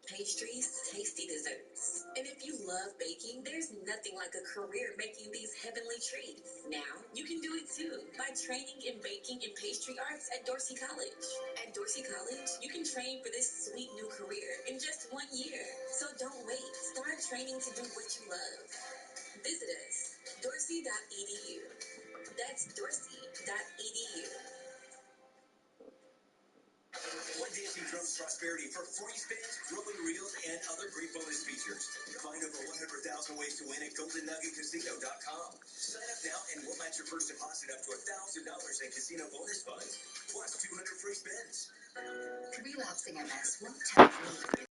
Pastries, tasty desserts. And if you love baking, there's nothing like a career making these heavenly treats. Now, you can do it too by training in baking and pastry arts at Dorsey College. At Dorsey College, you can train for this sweet new career in just 1 year. So don't wait. Start training to do what you love. Visit us, dorsey.edu. That's dorsey.edu. When DSC Casino's Prosperity for free spins, rolling reels, and other great bonus features. Find over 100,000 ways to win at GoldenNuggetCasino.com. Sign up now and we'll match your first deposit up to $1,000 in casino bonus funds, plus 200 free spins. Relapsing MS won't tempt me.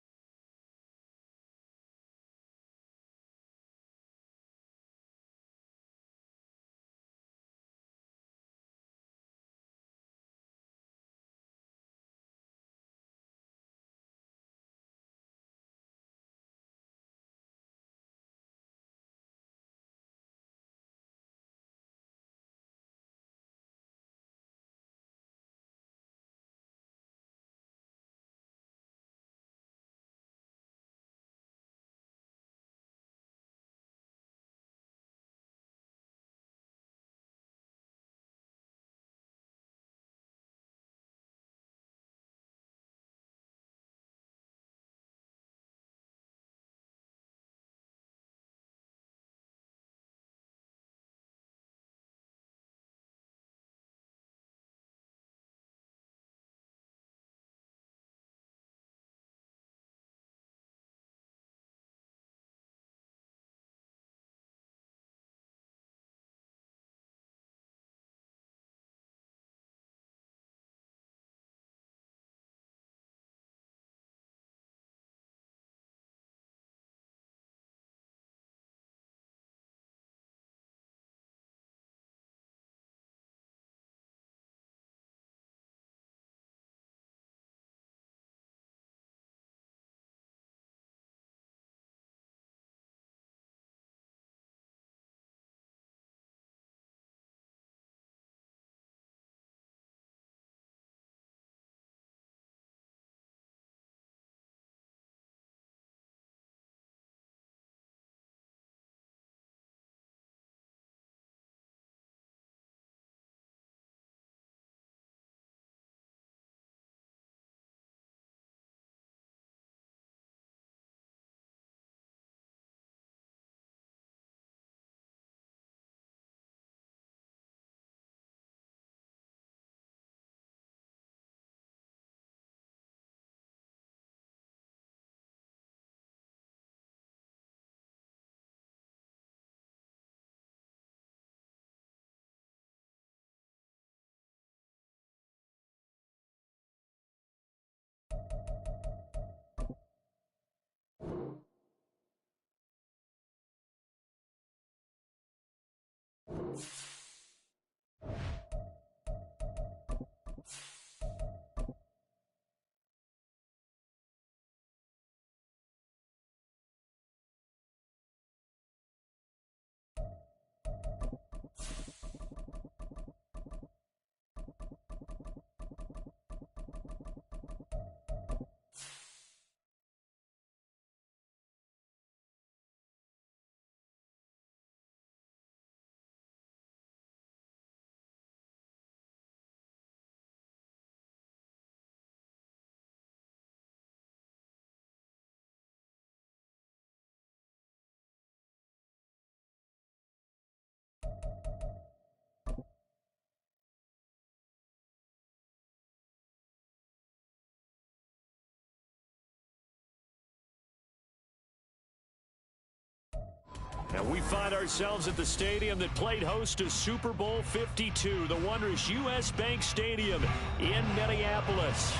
And we find ourselves at the stadium that played host to Super Bowl 52, the wondrous U.S. Bank Stadium in Minneapolis.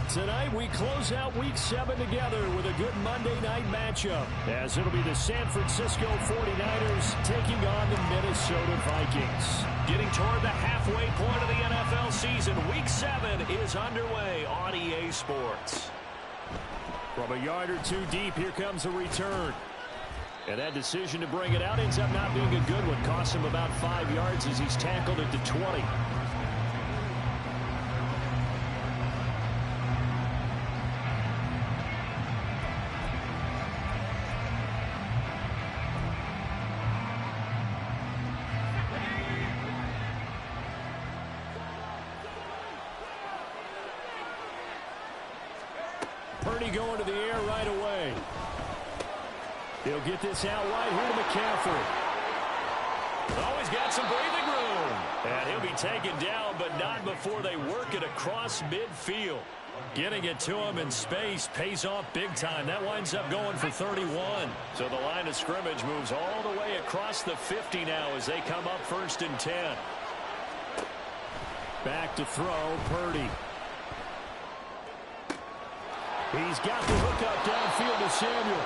Tonight, we close out Week 7 together with a good Monday night matchup, as it'll be the San Francisco 49ers taking on the Minnesota Vikings. Getting toward the halfway point of the NFL season, Week 7 is underway on EA Sports. From a yard or two deep, here comes a return. And that decision to bring it out ends up not being a good one. Costs him about 5 yards as he's tackled at the 20. Purdy going to the air right away. He'll get this out wide here to McCaffrey. Always got some breathing room. And he'll be taken down, but not before they work it across midfield. Getting it to him in space pays off big time. That winds up going for 31. So the line of scrimmage moves all the way across the 50 now as they come up 1st and 10. Back to throw, Purdy. He's got the hook up downfield to Samuel.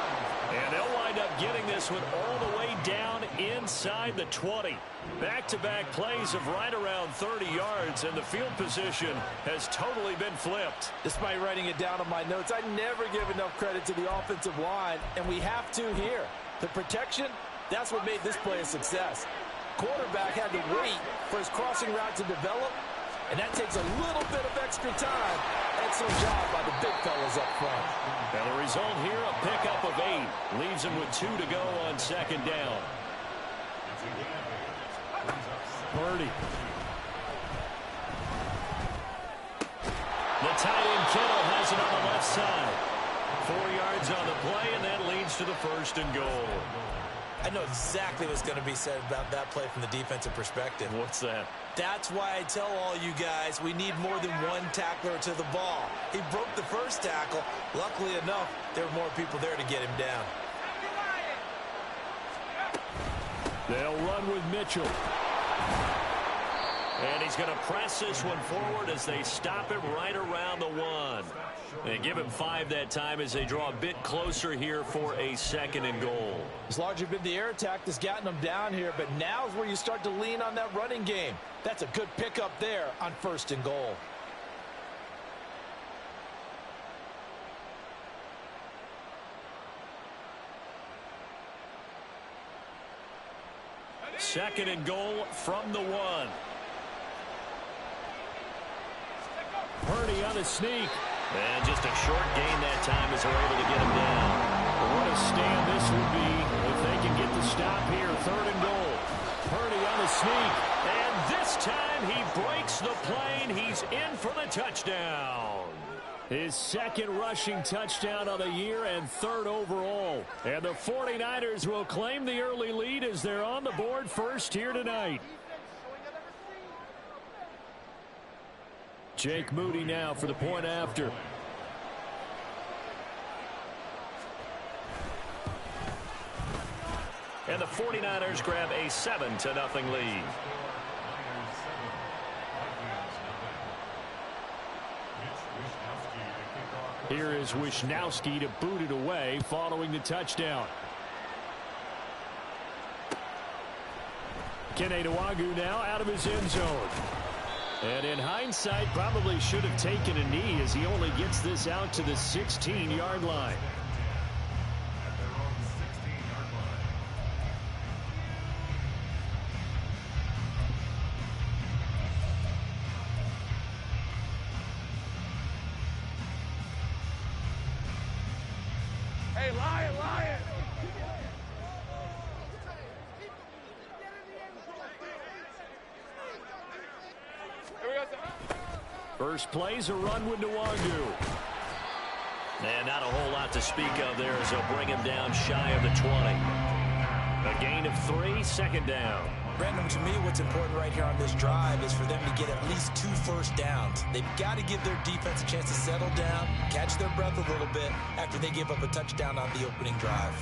And they'll wind up getting this one all the way down inside the 20. Back-to-back plays of right around 30 yards, and the field position has totally been flipped. Despite writing it down on my notes, I never give enough credit to the offensive line, and we have to here. The protection, that's what made this play a success. Quarterback had to wait for his crossing route to develop, and that takes a little bit of extra time. Excellent job by the big fellas up front. And the result here, a pickup of 8. Leaves him with 2 to go on 2nd down. Purdy. The tight end Kittle has it on the left side. 4 yards on the play, and that leads to the 1st and goal. I know exactly what's going to be said about that play from the defensive perspective. What's that? That's why I tell all you guys we need more than one tackler to the ball. He broke the first tackle. Luckily enough, there were more people there to get him down. They'll run with Mitchell. And he's going to press this one forward as they stop him right around the 1. They give him 5 that time as they draw a bit closer here for a 2nd and goal. It's largely been the air attack that's gotten them down here, but now's where you start to lean on that running game. That's a good pickup there on 1st and goal. Second and goal from the 1. Purdy on a sneak. And just a short gain that time as they're able to get him down. What a stand this would be if they can get the stop here. 3rd and goal. Purdy on the sneak. And this time he breaks the plane. He's in for the touchdown. His 2nd rushing touchdown of the year and 3rd overall. And the 49ers will claim the early lead as they're on the board first here tonight. Jake Moody now for the point after. And the 49ers grab a 7-0 lead. Here is Wishnowsky to boot it away following the touchdown. Kene Nwangwu now out of his end zone. And in hindsight, probably should have taken a knee as he only gets this out to the 16-yard line. Hey, Lion, Lion! First play's a run with Nwangwu. And not a whole lot to speak of there as they'll bring him down shy of the 20. A gain of 3, 2nd down. Brandon, to me, what's important right here on this drive is for them to get at least 2 first downs. They've got to give their defense a chance to settle down, catch their breath a little bit after they give up a touchdown on the opening drive.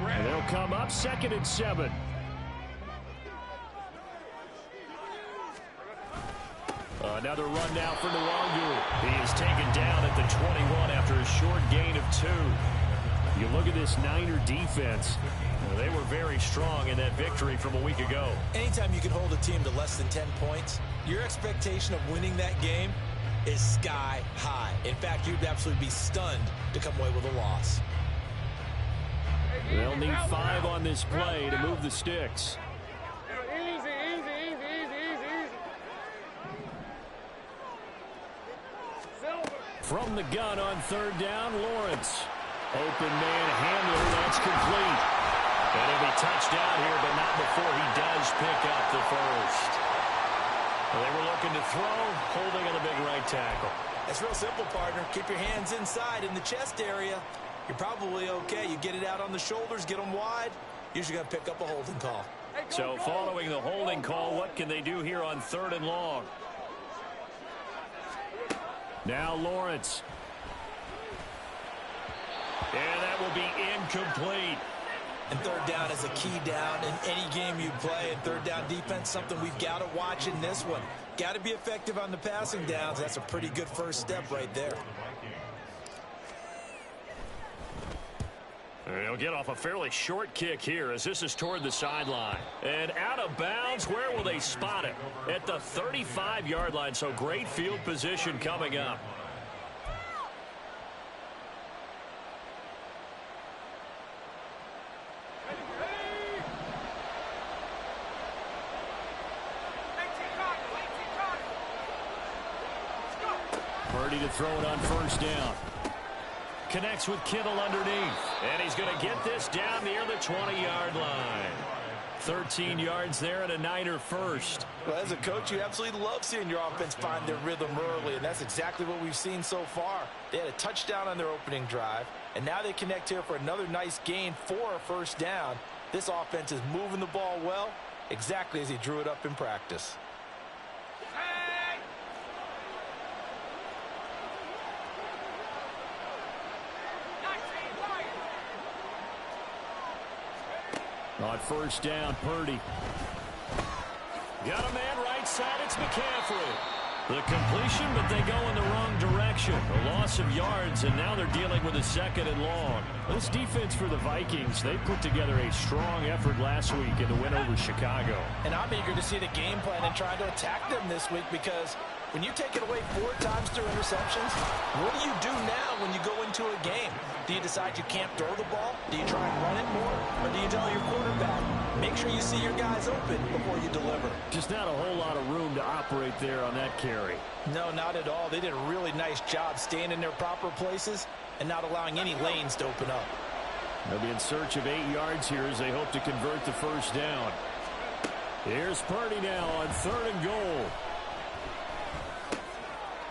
And they'll come up 2nd and 7. Another run now for Nwangwu. He is taken down at the 21 after a short gain of 2. You look at this Niner defense. They were very strong in that victory from a week ago. Anytime you can hold a team to less than 10 points, your expectation of winning that game is sky high. In fact, you'd absolutely be stunned to come away with a loss. They'll need 5 on this play to move the sticks. From the gun on 3rd down, Lawrence. Open man handler, that's complete. And he'll be touched down here, but not before he does pick up the 1st. They were looking to throw, holding on the big right tackle. It's real simple, partner. Keep your hands inside in the chest area. You're probably okay. You get it out on the shoulders, get them wide. Usually got to pick up a holding call. Hey, So following the holding call, what can they do here on 3rd and long? Now Lawrence. And that will be incomplete. And 3rd down is a key down in any game you play. And 3rd down defense, something we've got to watch in this one. Got to be effective on the passing downs. That's a pretty good first step right there. He'll get off a fairly short kick here as this is toward the sideline. And out of bounds, where will they spot it? At the 35-yard line, so great field position coming up. Purdy to throw it on 1st down. Connects with Kittle underneath. And he's going to get this down near the 20-yard line. 13 yards there and a Niner first. Well, as a coach, you absolutely love seeing your offense find their rhythm early, and that's exactly what we've seen so far. They had a touchdown on their opening drive, and now they connect here for another nice gain for a 1st down. This offense is moving the ball well, exactly as he drew it up in practice. On 1st down, Purdy. Got a man right side, it's McCaffrey. The completion, but they go in the wrong direction. A loss of yards, and now they're dealing with a 2nd and long. This defense for the Vikings, they put together a strong effort last week in the win over Chicago. And I'm eager to see the game plan and trying to attack them this week, because when you take it away 4 times through interceptions, what do you do now when you go into a game? Do you decide you can't throw the ball? Do you try and run it more? Or do you tell your quarterback, make sure you see your guys open before you deliver? Just not a whole lot of room to operate there on that carry. No, not at all. They did a really nice job staying in their proper places and not allowing any lanes to open up. They'll be in search of 8 yards here as they hope to convert the 1st down. Here's Purdy now on 3rd and goal.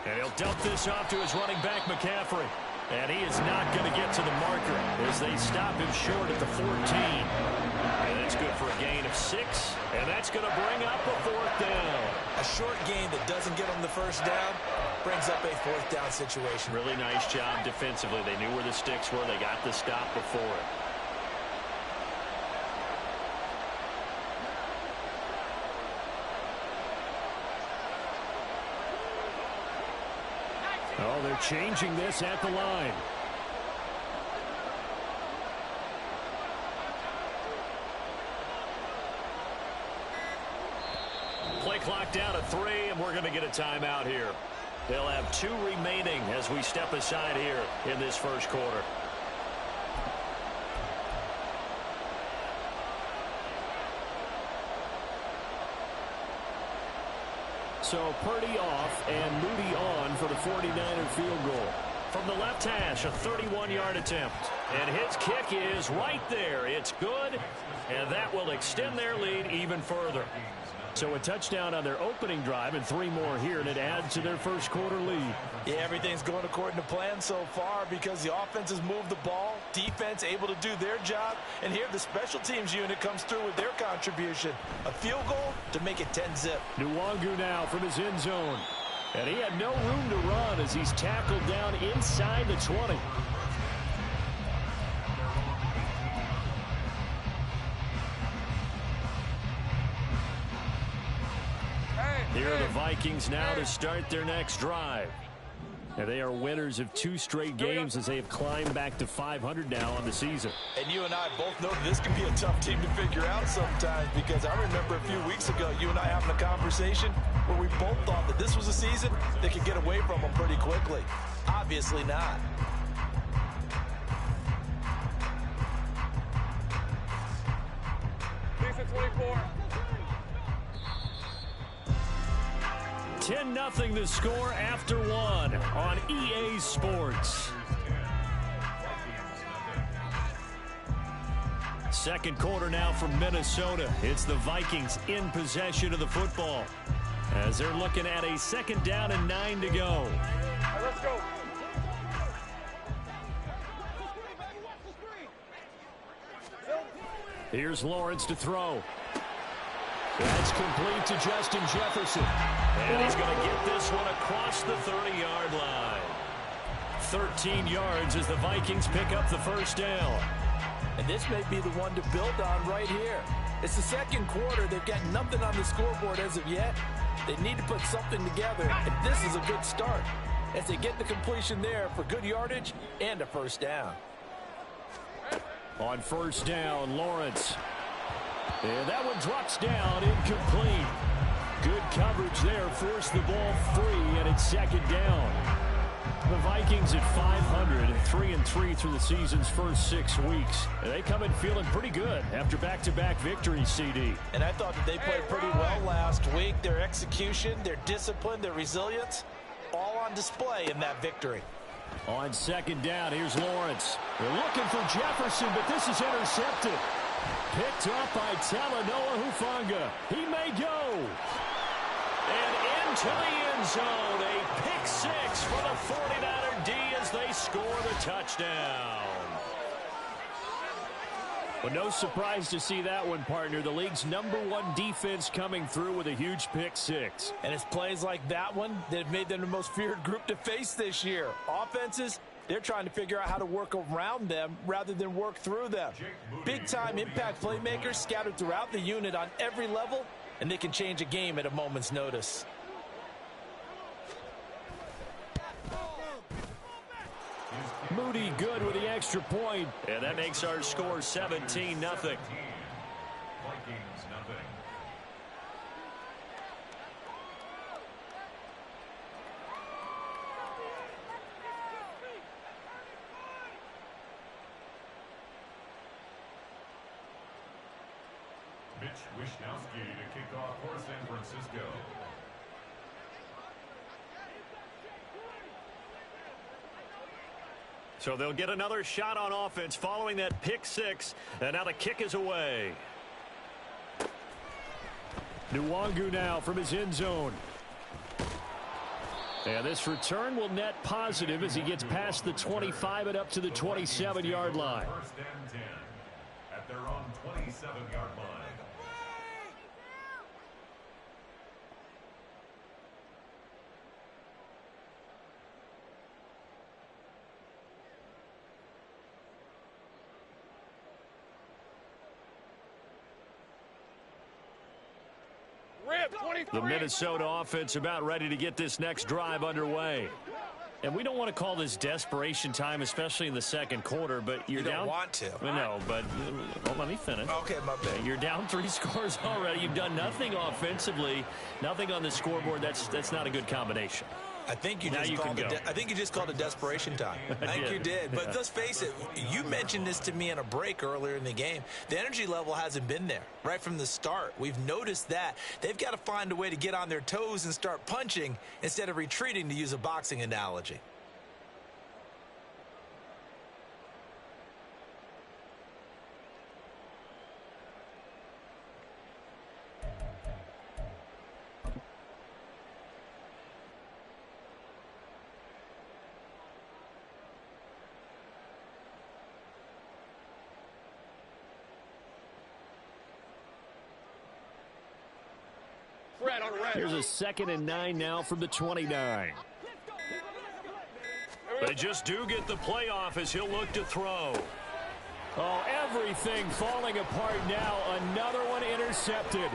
And he'll dump this off to his running back, McCaffrey. And he is not going to get to the marker as they stop him short at the 14. And that's good for a gain of 6. And that's going to bring up a 4th down. A short gain that doesn't get them the 1st down brings up a 4th down situation. Really nice job defensively. They knew where the sticks were. They got the stop before it. Oh, they're changing this at the line. Play clock down to 3, and we're going to get a timeout here. They'll have 2 remaining as we step aside here in this 1st quarter. So Purdy off and Moody on for the 49er field goal. From the left hash, a 31-yard attempt. And his kick is right there. It's good, and that will extend their lead even further. So a touchdown on their opening drive and 3 more here, and it adds to their 1st quarter lead. Yeah, everything's going according to plan so far because the offense has moved the ball, defense able to do their job, and here the special teams unit comes through with their contribution. A field goal to make it 10-zip. Nwangu now from his end zone. And he had no room to run as he's tackled down inside the 20. Here are the Vikings now to start their next drive. And they are winners of 2 straight games as they have climbed back to 500 now on the season. And you and I both know that this can be a tough team to figure out sometimes, because I remember a few weeks ago you and I having a conversation where we both thought that this was a season that could get away from them pretty quickly. Obviously not. Lisa 24. 10-0 the score after 1 on EA Sports. 2nd quarter now from Minnesota. It's the Vikings in possession of the football as they're looking at a 2nd down and 9 to go. All right, let's go. Here's Lawrence to throw. That's complete to Justin Jefferson. And he's going to get this one across the 30-yard line. 13 yards as the Vikings pick up the first down. And this may be the one to build on right here. It's the second quarter. They've got nothing on the scoreboard as of yet. They need to put something together, and this is a good start as they get the completion there for good yardage and a first down. On first down, Lawrence. And that one drops down, incomplete. Good coverage there, forced the ball free, and it's second down. The Vikings at 500, 3-3 through the season's first 6 weeks. They come in feeling pretty good after back-to-back victories, CD. And I thought that they played pretty well last week. Their execution, their discipline, their resilience, all on display in that victory. On second down, here's Lawrence. They're looking for Jefferson, but this is intercepted. Picked up by Talanoa Hufanga. He may go. And into the end zone, a pick six for the 49er D as they score the touchdown. Well, no surprise to see that one, partner. The league's #1 defense coming through with a huge pick six. And it's plays like that one that have made them the most feared group to face this year. Offenses, they're trying to figure out how to work around them rather than work through them. Big-time impact playmakers scattered throughout the unit on every level, and they can change a game at a moment's notice. Moody good with the extra point, and that makes our score 17-0. Vikings 0. Mitch Wishnowsky to kick off for San Francisco. So they'll get another shot on offense following that pick six, and now the kick is away. Nwangu now from his end zone. And this return will net positive as he gets past the 25 and up to the 27-yard line. First and 10 at their own 27-yard line. The Minnesota offense about ready to get this next drive underway. And we don't want to call this desperation time, especially in the second quarter, but you're down. You don't want to. I know, but well, let me finish. Okay, my bad. You're down 3 scores already. You've done nothing offensively, nothing on the scoreboard. That's not a good combination. I think you just called it desperation time. I think you did. But let's face it, you mentioned this to me in a break earlier in the game. The energy level hasn't been there right from the start. We've noticed that. They've got to find a way to get on their toes and start punching instead of retreating, to use a boxing analogy. Here's a 2nd and 9 now from the 29. They just do get the playoff as he'll look to throw. Oh, everything falling apart now. Another one intercepted.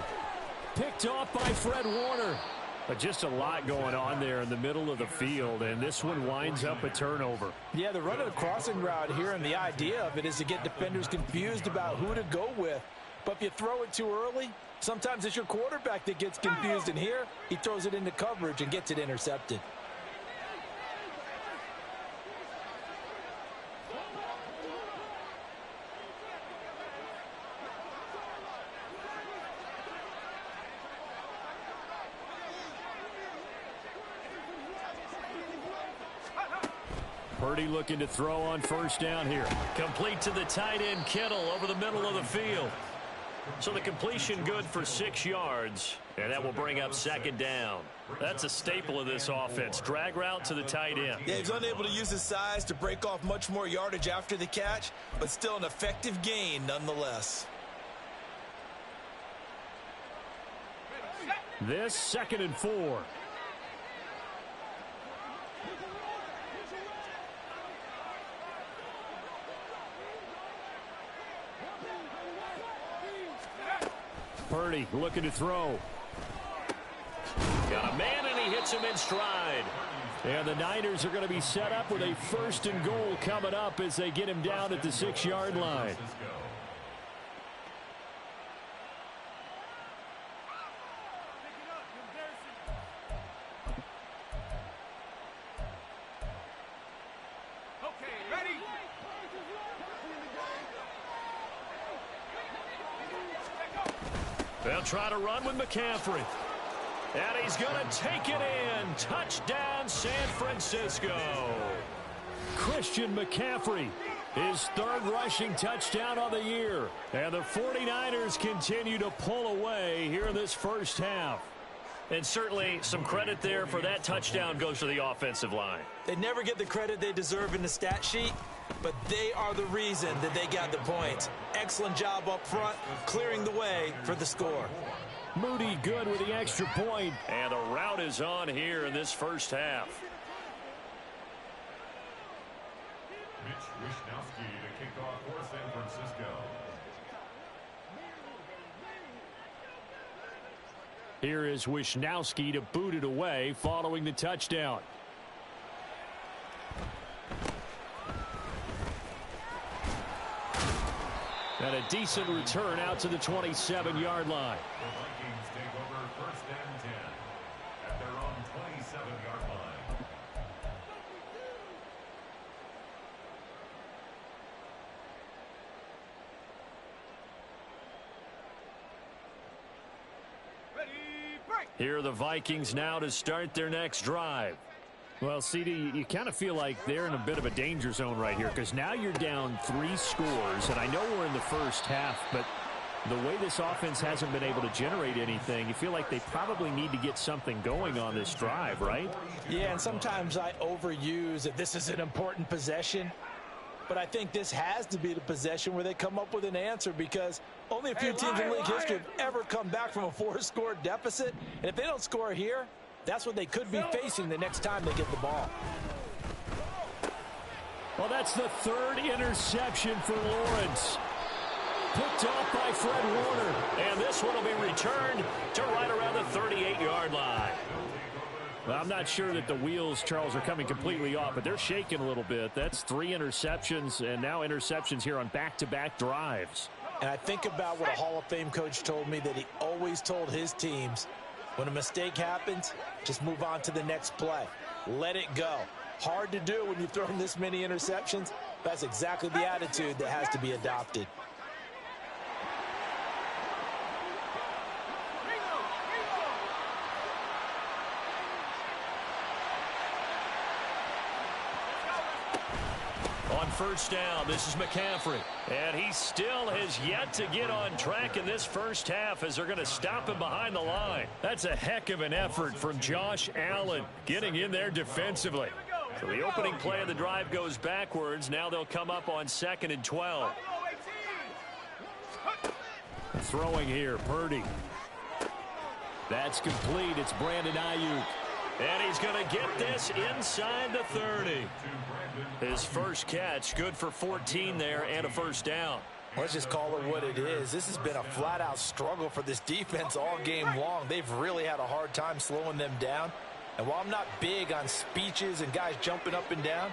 Picked off by Fred Warner. But just a lot going on there in the middle of the field, and this one winds up a turnover. Yeah, they're running a crossing route here, and the idea of it is to get defenders confused about who to go with. But if you throw it too early, sometimes it's your quarterback that gets confused, and here he throws it into coverage and gets it intercepted. Purdy looking to throw on first down here. Complete to the tight end, Kittle, over the middle of the field. So the completion good for 6 yards, and that will bring up second down. That's a staple of this offense. Drag route to the tight end. Yeah, he's unable to use his size to break off much more yardage after the catch, but still an effective gain nonetheless. This 2nd and 4. Purdy looking to throw. Got a man, and he hits him in stride. And the Niners are going to be set up with a 1st and goal coming up as they get him down at the 6-yard line. They'll try to run with McCaffrey. And he's going to take it in. Touchdown, San Francisco. Christian McCaffrey, his 3rd rushing touchdown on the year. And the 49ers continue to pull away here in this first half. And certainly some credit there for that touchdown goes to the offensive line. They never get the credit they deserve in the stat sheet, but they are the reason that they got the points. Excellent job up front, clearing the way for the score. Moody good with the extra point. And the route is on here in this first half. Mitch Wishnowsky to kick off for San Francisco. Here is Wishnowsky to boot it away following the touchdown. And a decent return out to the 27-yard line. The Vikings take over 1st and 10 at their own 27-yard line. Here are the Vikings now to start their next drive. Well, CD, you kind of feel like they're in a bit of a danger zone right here because now you're down 3 scores, and I know we're in the first half, but the way this offense hasn't been able to generate anything, you feel like they probably need to get something going on this drive, right? Yeah, and sometimes I overuse that this is an important possession, but I think this has to be the possession where they come up with an answer because only a few teams in league history have ever come back from a 4-score deficit, and if they don't score here, that's what they could be facing the next time they get the ball. Well, that's the 3rd interception for Lawrence. Picked off by Fred Warner. And this one will be returned to right around the 38-yard line. Well, I'm not sure that the wheels, Charles, are coming completely off, but they're shaking a little bit. That's 3 interceptions, and now interceptions here on back-to-back drives. And I think about what a Hall of Fame coach told me that he always told his teams, when a mistake happens, just move on to the next play. Let it go. Hard to do when you've thrown this many interceptions. That's exactly the attitude that has to be adopted. On 1st down, this is McCaffrey. And he still has yet to get on track in this first half as they're going to stop him behind the line. That's a heck of an effort from Josh Allen getting in there defensively. So the opening play of the drive goes backwards. Now they'll come up on 2nd and 12. Throwing here, Purdy. That's complete. It's Brandon Ayuk. And he's going to get this inside the 30. His first catch, good for 14 there and a 1st down. Let's just call it what it is. This has been a flat-out struggle for this defense all game long. They've really had a hard time slowing them down. And while I'm not big on speeches and guys jumping up and down,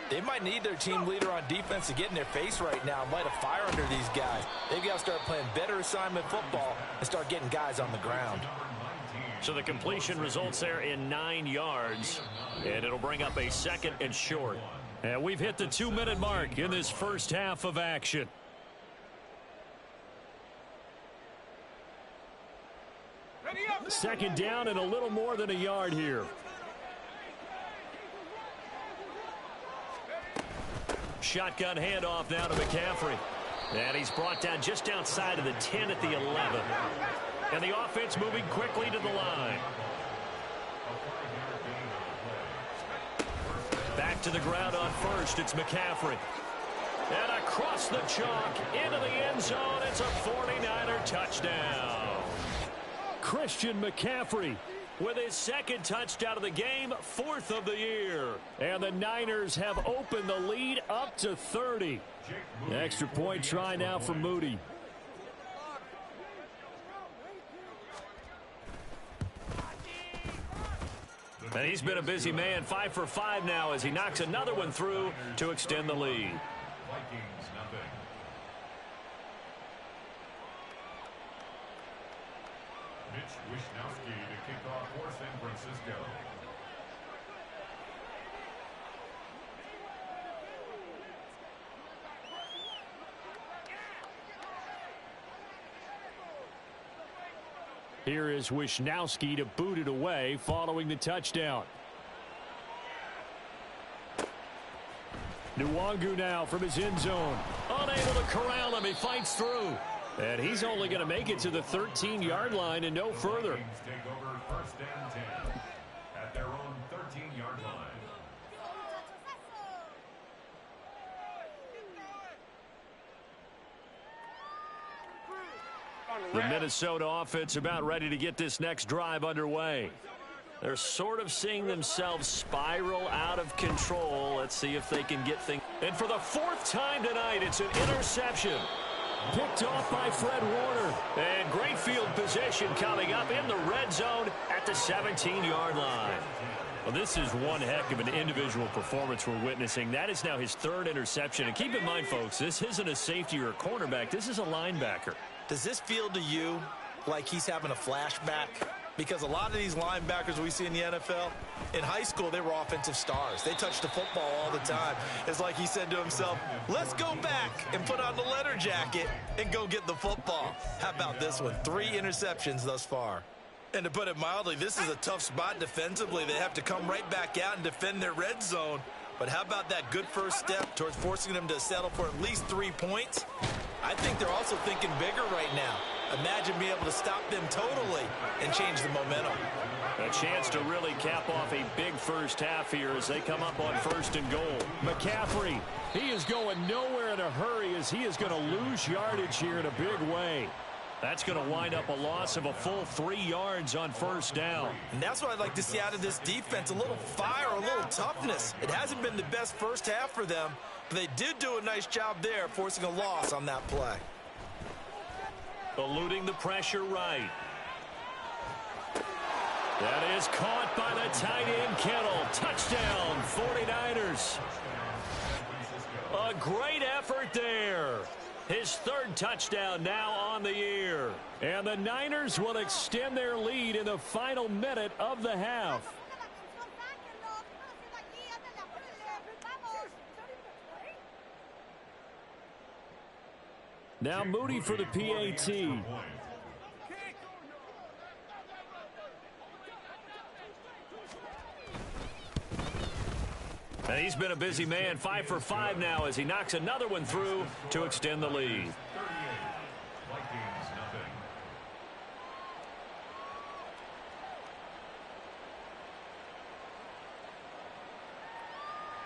they might need their team leader on defense to get in their face right now and light a fire under these guys. They've got to start playing better assignment football and start getting guys on the ground. So the completion results there in 9 yards, and it'll bring up a 2nd and short. And we've hit the 2-minute mark in this first half of action. Second down and a little more than a yard here. Shotgun handoff now to McCaffrey. And he's brought down just outside of the 10 at the 11. And the offense moving quickly to the line. Back to the ground on 1st. It's McCaffrey. And across the chalk into the end zone. It's a 49er touchdown. Christian McCaffrey with his second touchdown of the game, 4th of the year. And the Niners have opened the lead up to 30. Extra point try now for Moody. And he's been a busy man, 5 for 5 now as he knocks another one through to extend the lead. Vikings nothing. Mitch Wishnowsky to kick off for San Francisco. Here is Wishnowsky to boot it away following the touchdown. Nwangu now from his end zone. Unable to corral him. He fights through. And he's only going to make it to the 13-yard line and no further. Vikings take over 1st and 10 at their own 13-yard line. The Minnesota offense about ready to get this next drive underway. They're sort of seeing themselves spiral out of control. Let's see if they can get things. And for the 4th time tonight, it's an interception. Picked off by Fred Warner. And great field position coming up in the red zone at the 17-yard line. Well, this is one heck of an individual performance we're witnessing. That is now his 3rd interception. And keep in mind, folks, this isn't a safety or a cornerback. This is a linebacker. Does this feel to you like he's having a flashback? Because a lot of these linebackers we see in the NFL, in high school, they were offensive stars. They touched the football all the time. It's like he said to himself, let's go back and put on the leather jacket and go get the football. How about this one? 3 interceptions thus far. And to put it mildly, this is a tough spot defensively. They have to come right back out and defend their red zone. But how about that good first step towards forcing them to settle for at least 3 points? I think they're also thinking bigger right now. Imagine being able to stop them totally and change the momentum. A chance to really cap off a big first half here as they come up on 1st and goal. McCaffrey, he is going nowhere in a hurry as he is going to lose yardage here in a big way. That's going to wind up a loss of a full 3 yards on 1st down. And that's what I'd like to see out of this defense, a little fire, a little toughness. It hasn't been the best first half for them, but they did do a nice job there forcing a loss on that play. Eluding the pressure right. That is caught by the tight end Kittle. Touchdown, 49ers. A great effort there. His 3rd touchdown now on the year. And the Niners will extend their lead in the final minute of the half. Now Moody for the PAT. And he's been a busy man, 5 for 5 now as he knocks another one through to extend the lead. 38. Vikings nothing.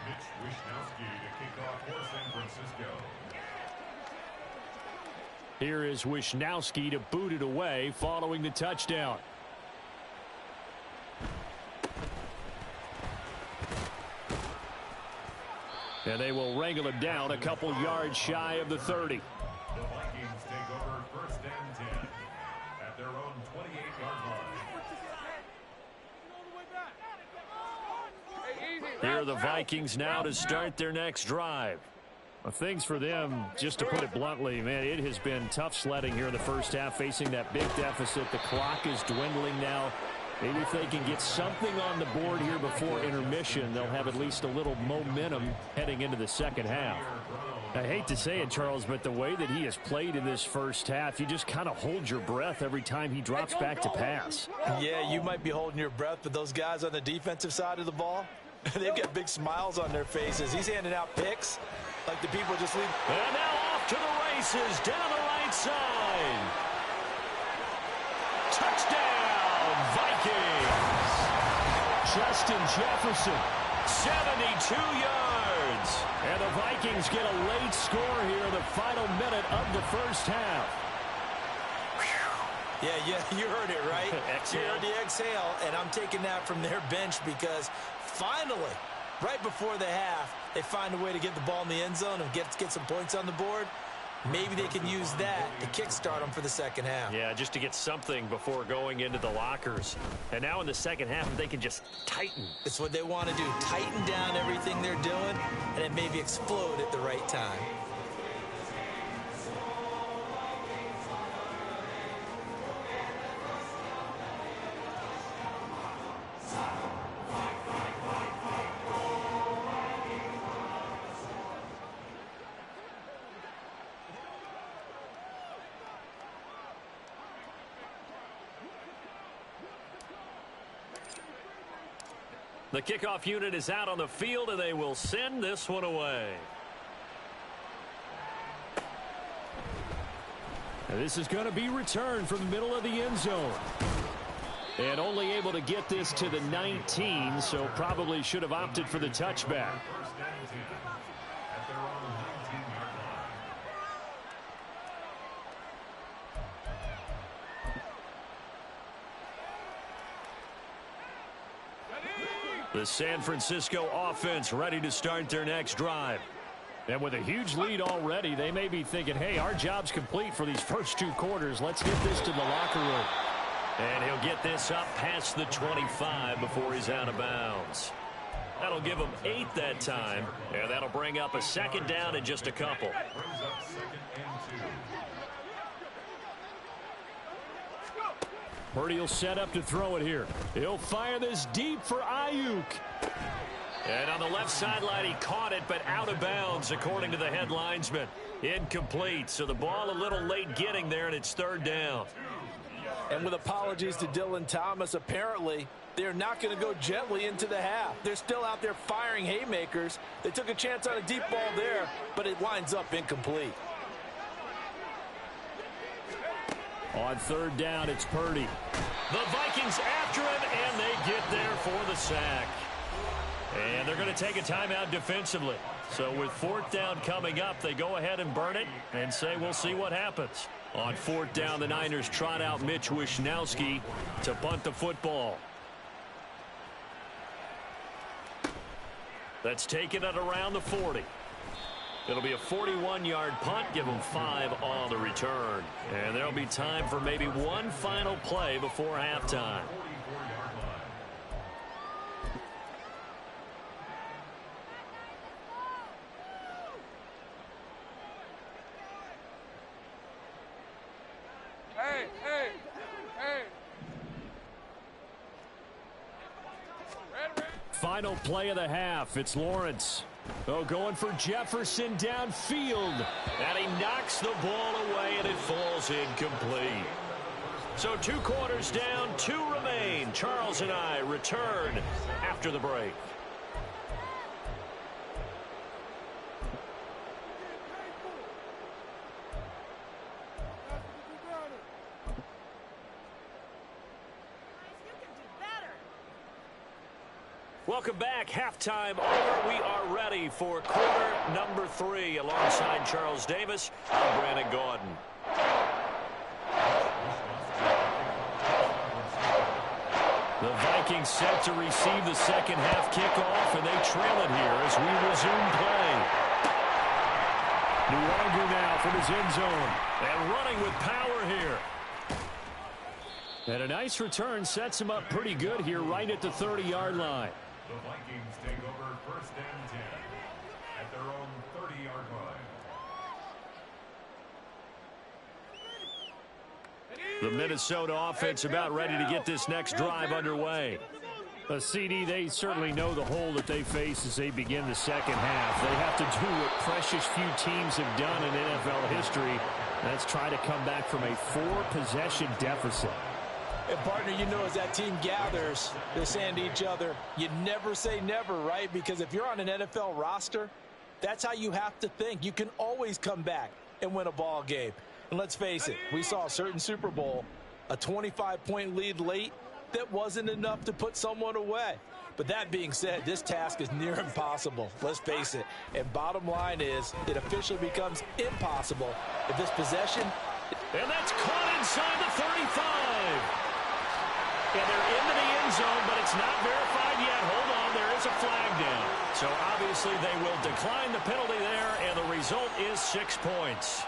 Mitch Wishnowsky to kick off for San Francisco. Here is Wishnowsky to boot it away following the touchdown. And they will wrangle him down a couple yards shy of the 30. The Vikings take over 1st and 10 at their own 28-yard line. Here are the Vikings now to start their next drive. Well, things for them, just to put it bluntly, man, it has been tough sledding here in the first half, facing that big deficit. The clock is dwindling now. Maybe if they can get something on the board here before intermission, they'll have at least a little momentum heading into the second half. I hate to say it, Charles, but the way that he has played in this first half, you just kind of hold your breath every time he drops back to pass. Yeah, you might be holding your breath, but those guys on the defensive side of the ball, they've got big smiles on their faces. He's handing out picks like the people just leave. And now off to the races down the right side. Touchdown, Vikings. Justin Jefferson, 72 yards. And the Vikings get a late score here in the final minute of the first half. Yeah, you heard it, right? Exhale. You heard the exhale, and I'm taking that from their bench because finally, right before the half, they find a way to get the ball in the end zone and get some points on the board. Maybe they can use that to kickstart them for the second half. Yeah, just to get something before going into the lockers. And now in the second half, they can just tighten. It's what they want to do, tighten down everything they're doing, and then maybe explode at the right time. The kickoff unit is out on the field, and they will send this one away. And this is going to be returned from the middle of the end zone. And only able to get this to the 19, so probably should have opted for the touchback. First and 10 at their own 19-yard line. The San Francisco offense ready to start their next drive. And with a huge lead already, they may be thinking, hey, our job's complete for these first 2 quarters. Let's get this to the locker room. And he'll get this up past the 25 before he's out of bounds. That'll give him 8 that time, and that'll bring up a second down in just a couple. Brings up second and 2. Purdy will set up to throw it here. He'll fire this deep for Ayuk. And on the left sideline, he caught it, but out of bounds, according to the head linesman. Incomplete, so the ball a little late getting there, and it's third down. And with apologies to Dylan Thomas, apparently they're not going to go gently into the half. They're still out there firing haymakers. They took a chance on a deep ball there, but it winds up incomplete. On third down, it's Purdy. The Vikings after him, and they get there for the sack. And they're going to take a timeout defensively. So with fourth down coming up, they go ahead and burn it and say we'll see what happens. On fourth down, the Niners trot out Mitch Wishnowsky to punt the football. That's taken at around the 40. It'll be a 41-yard punt, give them 5 on the return. And there'll be time for maybe one final play before halftime. 44-yard line. Hey. Final play of the half. It's Lawrence. Oh, going for Jefferson downfield. And he knocks the ball away, and it falls incomplete. So 2 quarters down, 2 remain. Charles and I return after the break. Welcome back. Halftime over. We are ready for quarter number 3 alongside Charles Davis and Brandon Gaudin. The Vikings set to receive the second half kickoff, and they trail it here as we resume play. Nwogu now from his end zone. And running with power here. And a nice return sets him up pretty good here right at the 30-yard line. The Vikings take over first and 10 at their own 30-yard line. The Minnesota offense about ready to get this next drive underway. CD, they certainly know the hole that they face as they begin the second half. They have to do what precious few teams have done in NFL history. That's try to come back from a 4-possession deficit. And partner, you know, as that team gathers, they're saying to each other, you never say never, right? Because if you're on an NFL roster, that's how you have to think. You can always come back and win a ball game. And let's face it, we saw a certain Super Bowl, a 25-point lead late that wasn't enough to put someone away. But that being said, this task is near impossible. Let's face it. And bottom line is, it officially becomes impossible if this possession And that's caught inside the 35. And they're into the end zone, but it's not verified yet. Hold on, there is a flag down. So obviously they will decline the penalty there, and the result is 6 points.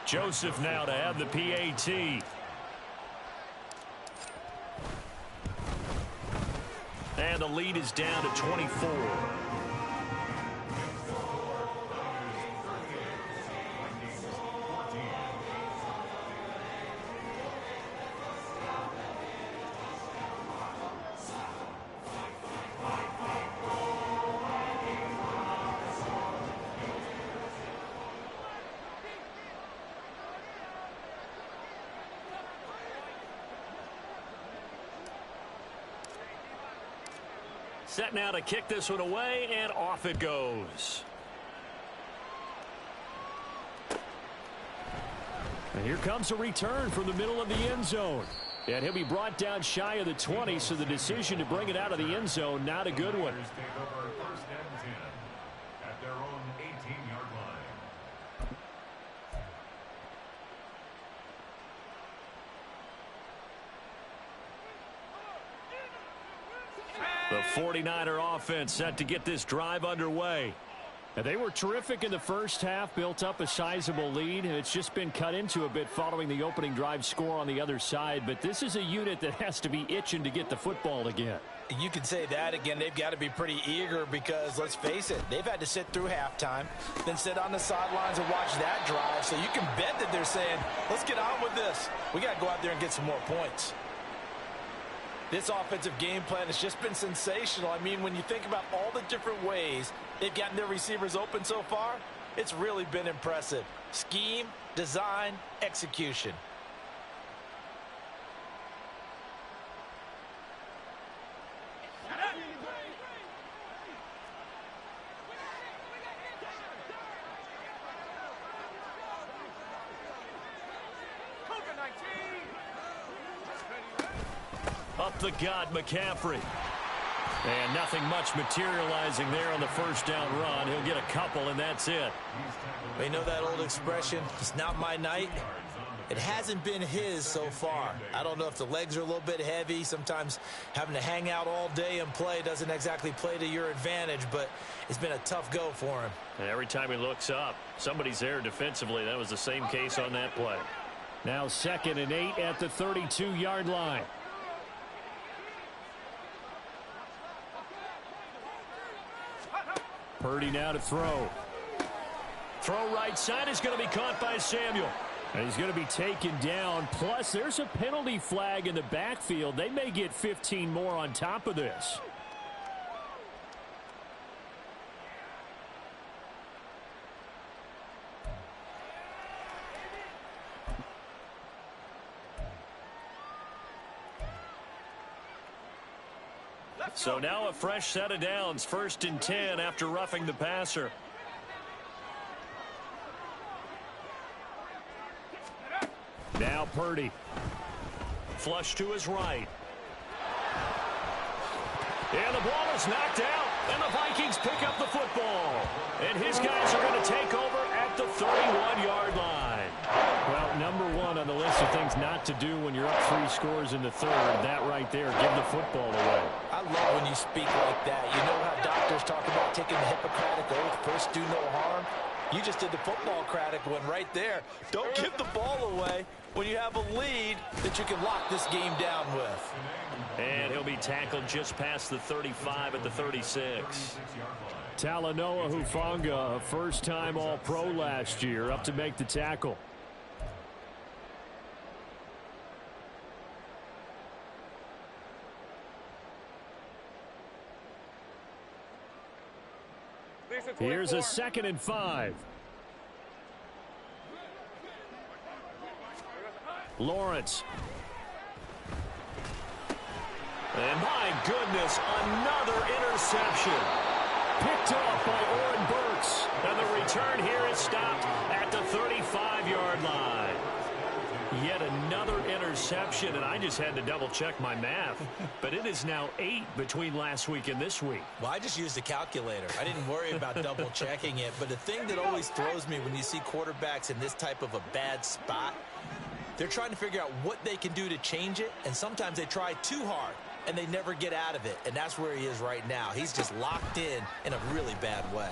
Joseph now to have the PAT. And the lead is down to 24. Set now to kick this one away, and off it goes. And here comes a return from the middle of the end zone. And he'll be brought down shy of the 20, so the decision to bring it out of the end zone, not a good one. Take over 1st and 10 at their own 18-yard line. The 49er offense set to get this drive underway. And they were terrific in the first half, built up a sizable lead, and it's just been cut into a bit following the opening drive score on the other side. But this is a unit that has to be itching to get the football again. You can say that again. They've got to be pretty eager because, let's face it, they've had to sit through halftime, then sit on the sidelines and watch that drive. So you can bet that they're saying, let's get on with this. We got to go out there and get some more points. This offensive game plan has just been sensational. I mean, when you think about all the different ways they've gotten their receivers open so far, it's really been impressive. Scheme, design, execution. Up the gut, McCaffrey. And nothing much materializing there on the first down run. He'll get a couple, and that's it. You know that old expression, it's not my night? It hasn't been his so far. I don't know if the legs are a little bit heavy. Sometimes having to hang out all day and play doesn't exactly play to your advantage, but it's been a tough go for him. And every time he looks up, somebody's there defensively. That was the same case on that play. Now 2nd and 8 at the 32-yard line. Purdy now to throw. Throw right side is going to be caught by Samuel. And he's going to be taken down. Plus, there's a penalty flag in the backfield. They may get 15 more on top of this. So now a fresh set of downs. 1st and 10 after roughing the passer. Now Purdy. Flush to his right. And the ball is knocked out. And the Vikings pick up the football. And his guys are going to take over at the 31-yard line. Well, number one on the list of things not to do when you're up 3 scores in the third. That right there, give the football away. I love when you speak like that. You know how doctors talk about taking the Hippocratic oath, first do no harm? You just did the football-cratic one right there. Don't give the ball away when you have a lead that you can lock this game down with. And he'll be tackled just past the 35 at the 36. Talanoa Hufanga, a first-time All-Pro last year, up to make the tackle. Here's a 2nd and 5. Lawrence. And my goodness, another interception. Picked off by Oren Burks. And the return here is stopped at the 35-yard line. Yet another interception, and I just had to double-check my math. But it is now 8 between last week and this week. Well, I just used a calculator. I didn't worry about double-checking it. But the thing that always throws me when you see quarterbacks in this type of a bad spot, they're trying to figure out what they can do to change it, and sometimes they try too hard, and they never get out of it. And that's where he is right now. He's just locked in a really bad way.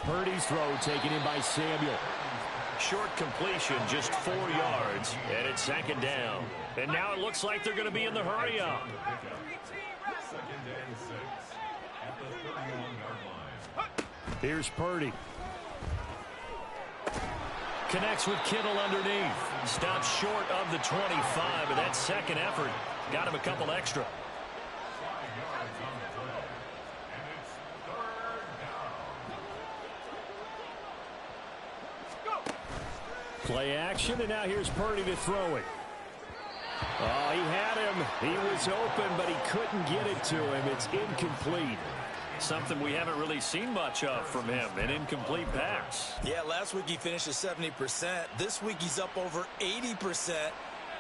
Purdy's throw taken in by Samuel. Short completion, just 4 yards, and it's 2nd down. And now it looks like they're going to be in the hurry up. 2nd and 6 at the 31-yard line. Here's Purdy. Connects with Kittle underneath. Stops short of the 25, but that second effort got him a couple extra. 5 yards on the play, and it's 3rd down. Play action, and now here's Purdy to throw it. Oh, he had him. He was open, but he couldn't get it to him. It's incomplete. Something we haven't really seen much of from him, an incomplete pass. Yeah, last week he finished at 70%. This week he's up over 80%.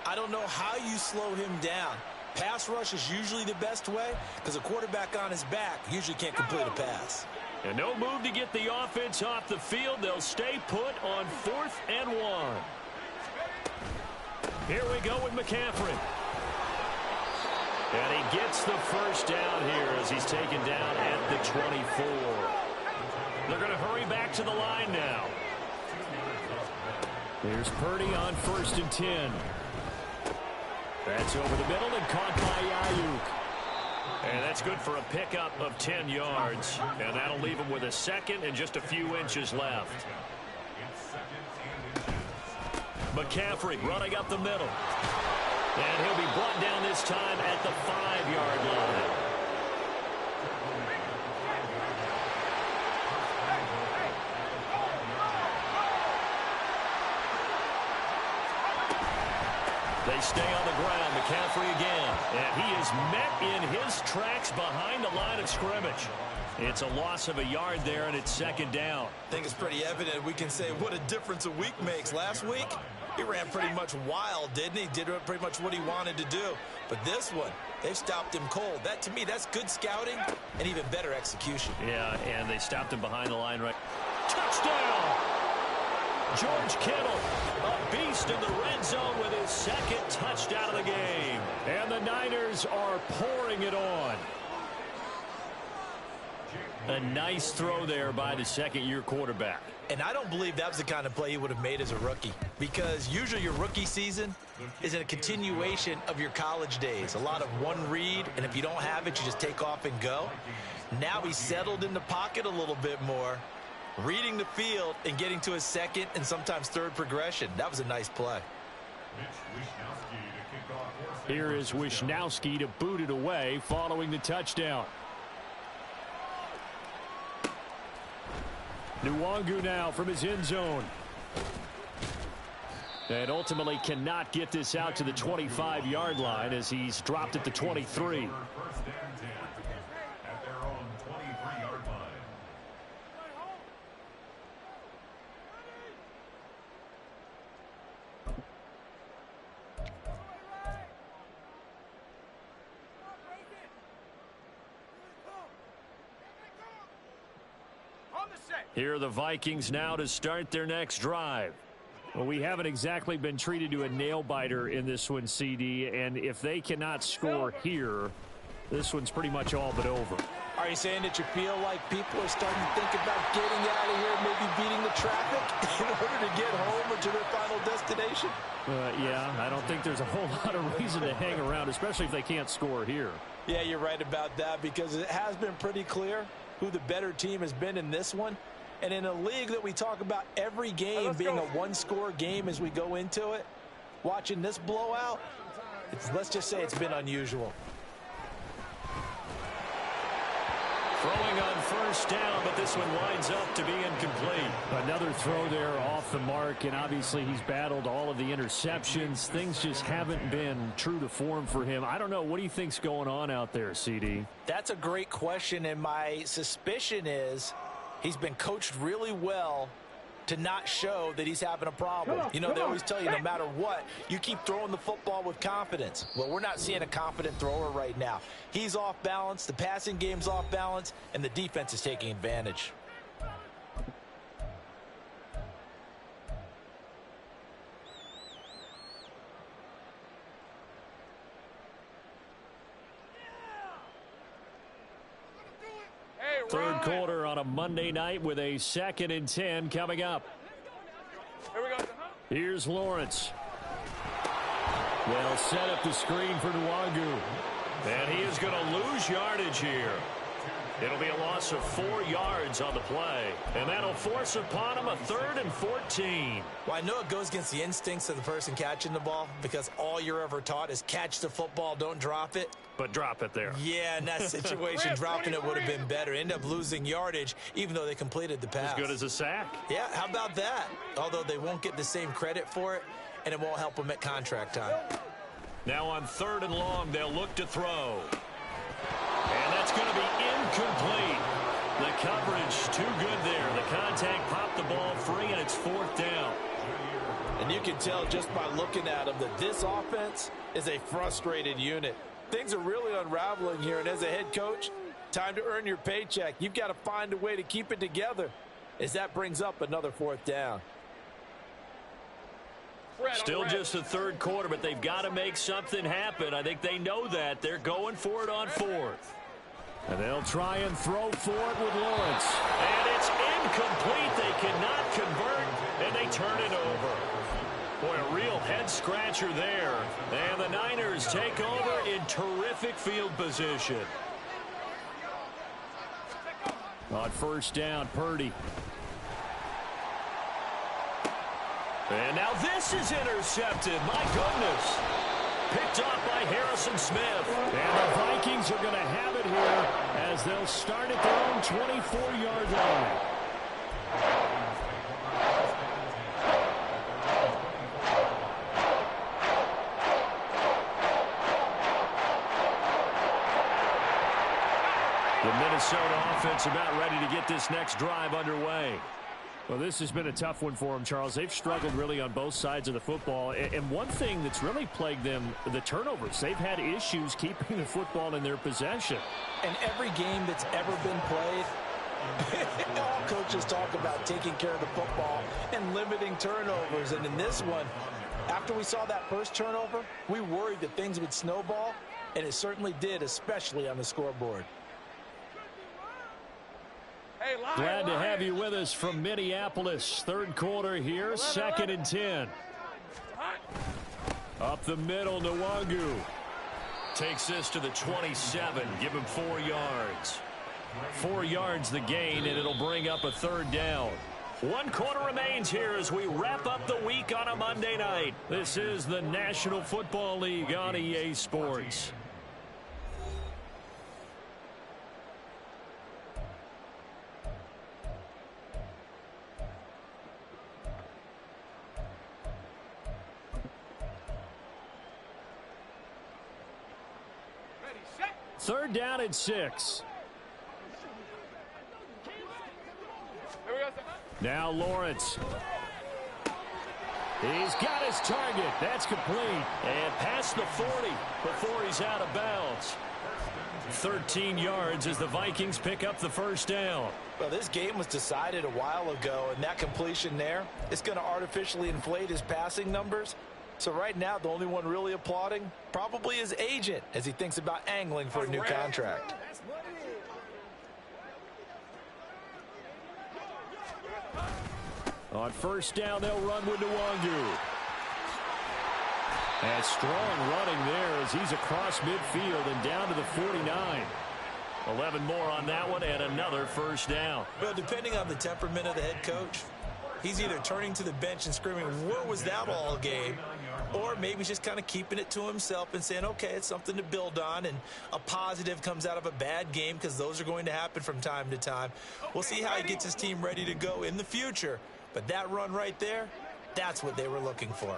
I don't know how you slow him down. Pass rush is usually the best way because a quarterback on his back usually can't complete a pass. And no move to get the offense off the field. They'll stay put on 4th and 1. Here we go with McCaffrey. And he gets the first down here as he's taken down at the 24. They're going to hurry back to the line now. Here's Purdy on 1st and 10. That's over the middle and caught by Ayuk. And that's good for a pickup of 10 yards. And that'll leave him with a second and just a few inches left. McCaffrey running up the middle. And he'll be brought down this time at the 5-yard line. They stay on the ground. McCaffrey again. And he is met in his tracks behind the line of scrimmage. It's a loss of a yard there, and it's 2nd down. I think it's pretty evident. We can say what a difference a week makes. Last week, he ran pretty much wild, didn't he? Did pretty much what he wanted to do. But this one, they've stopped him cold. That, to me, that's good scouting and even better execution. Yeah, and they stopped him behind the line right. Touchdown! George Kittle, a beast in the red zone with his 2nd touchdown of the game. And the Niners are pouring it on. A nice throw there by the 2nd-year quarterback. And I don't believe that was the kind of play he would have made as a rookie, because usually your rookie season is a continuation of your college days. A lot of one read, and if you don't have it, you just take off and go. Now he's settled in the pocket a little bit more, reading the field and getting to his 2nd and sometimes 3rd progression. That was a nice play. Here is Wishnowski to boot it away following the touchdown. Nwangu now from his end zone. And ultimately cannot get this out to the 25-yard line as he's dropped at the 23. 1st and 10 at their own 23-yard line. Here are the Vikings now to start their next drive. Well, we haven't exactly been treated to a nail-biter in this one, CD, and if they cannot score here, this one's pretty much all but over. Are you saying that you feel like people are starting to think about getting out of here, maybe beating the traffic in order to get home or to their final destination? Yeah, I don't think there's a whole lot of reason to hang around, especially if they can't score here. Yeah, you're right about that, because it has been pretty clear who the better team has been in this one. And in a league that we talk about every game being a one-score game as we go into it, watching this blowout, let's just say it's been unusual. Throwing on 1st down, but this one winds up to be incomplete. Another throw there off the mark, and obviously he's battled all of the interceptions. Things just haven't been true to form for him. I don't know. What do you think's going on out there, CD? That's a great question, and my suspicion is he's been coached really well to not show that he's having a problem. You know, they always tell you no matter what, you keep throwing the football with confidence. Well, we're not seeing a confident thrower right now. He's off balance, the passing game's off balance, and the defense is taking advantage. Third quarter on a Monday night with a 2nd and 10 coming up. Here we go. Here's Lawrence. They'll set up the screen for Nwangu. And he is going to lose yardage here. It'll be a loss of 4 yards on the play. And that'll force upon him a 3rd and 14. Well, I know it goes against the instincts of the person catching the ball because all you're ever taught is catch the football, don't drop it. But drop it there. Yeah, in that situation, dropping it would have been better. End up losing yardage, even though they completed the pass. As good as a sack. Yeah, how about that? Although they won't get the same credit for it, and it won't help them at contract time. Now on 3rd and long, they'll look to throw. And that's going to be incomplete. The coverage too good there. The contact popped the ball free, and it's 4th down. And you can tell just by looking at them that this offense is a frustrated unit. Things are really unraveling here, and as a head coach, time to earn your paycheck. You've got to find a way to keep it together as that brings up another 4th down. Still just the 3rd quarter, but they've got to make something happen. I think they know that. They're going for it on 4th. And they'll try and throw for it with Lawrence. And it's incomplete. They cannot convert, and they turn it over. Boy, a real head-scratcher there. And the Niners take over in terrific field position. On 1st down, Purdy. And now this is intercepted. My goodness. Picked off by Harrison Smith. And the Vikings are going to have it here as they'll start at their own 24-yard line. The Minnesota offense about ready to get this next drive underway. Well, this has been a tough one for them, Charles. They've struggled really on both sides of the football. And one thing that's really plagued them, the turnovers. They've had issues keeping the football in their possession. And every game that's ever been played, all coaches talk about taking care of the football and limiting turnovers. And in this one, after we saw that first turnover, we worried that things would snowball, and it certainly did, especially on the scoreboard. Glad to have you with us from Minneapolis. 3rd quarter here, 2nd and 10. Up the middle, Nwangu. Takes this to the 27. Give him 4 yards. 4 yards the gain, and it'll bring up a 3rd down. 1 quarter remains here as we wrap up the week on a Monday night. This is the National Football League on EA Sports. Third down and 6. Now Lawrence. He's got his target. That's complete. And past the 40 before he's out of bounds. 13 yards as the Vikings pick up the 1st down. Well, this game was decided a while ago, and that completion there is going to artificially inflate his passing numbers. So right now, the only one really applauding probably his agent as he thinks about angling for a new contract. On 1st down, they'll run with Nwangu. And strong running there as he's across midfield and down to the 49. 11 more on that one and another 1st down. Well, depending on the temperament of the head coach, he's either turning to the bench and screaming, "Where was that all game?" Or maybe just kind of keeping it to himself and saying, okay, it's something to build on, and a positive comes out of a bad game because those are going to happen from time to time. We'll see how he gets his team ready to go in the future. But that run right there, that's what they were looking for.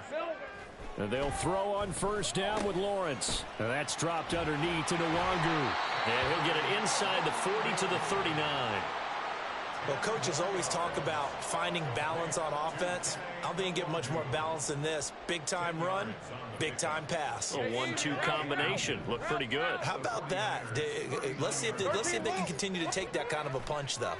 And they'll throw on 1st down with Lawrence. And that's dropped underneath to Nwangu. And he'll get it inside the 40 to the 39. Well, coaches always talk about finding balance on offense. I don't think you get much more balance than this. Big-time run, big-time pass. A 1-2 combination. Looked pretty good. How about that? Let's see if they can continue to take that kind of a punch, though.